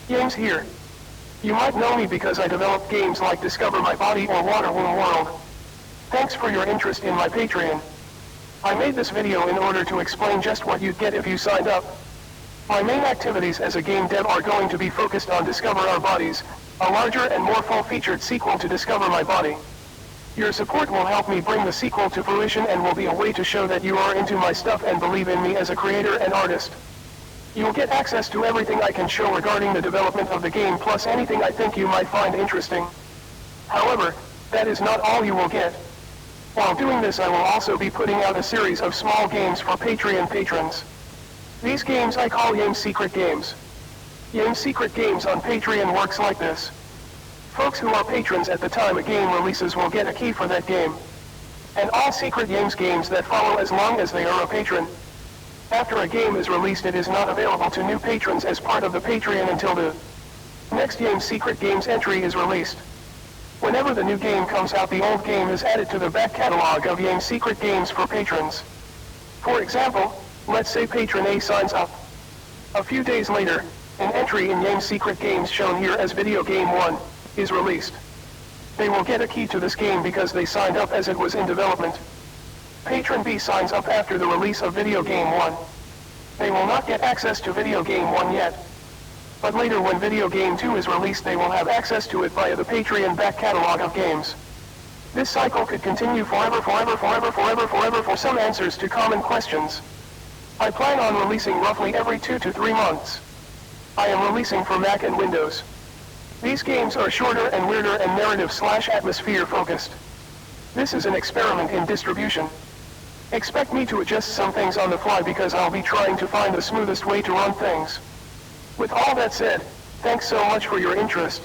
Games here. You might know me because I develop games like Discover My Body or Waterwomb World. Thanks for your interest in my Patreon. I made this video in order to explain just what you'd get if you signed up. My main activities as a game dev are going to be focused on Discover Our Bodies, a larger and more full-featured sequel to Discover My Body. Your support will help me bring the sequel to fruition and will be a way to show that you are into my stuff and believe in me as a creator and artist. You'll get access to everything I can show regarding the development of the game plus anything I think you might find interesting. However, that is not all you will get. While doing this, I will also be putting out a series of small games for Patreon patrons. These games I call Yame Secret Games. Yame Secret Games on Patreon works like this. Folks who are patrons at the time a game releases will get a key for that game. And all Secret Yames games that follow as long as they are a patron. After a game is released, it is not available to new patrons as part of the Patreon until the next Yame Secret Games entry is released. Whenever the new game comes out, the old game is added to the back catalog of Yame Secret Games for patrons. For example, let's say patron A signs up. A few days later, an entry in Yame Secret Games shown here as Video Game 1 is released. They will get a key to this game because they signed up as it was in development. Patron B signs up after the release of Video Game 1. They will not get access to Video Game 1 yet. But later when Video Game 2 is released, they will have access to it via the Patreon back catalog of games. This cycle could continue forever for some answers to common questions. I plan on releasing roughly every 2 to 3 months. I am releasing for Mac and Windows. These games are shorter and weirder and narrative/atmosphere focused. This is an experiment in distribution. Expect me to adjust some things on the fly because I'll be trying to find the smoothest way to run things. With all that said, thanks so much for your interest.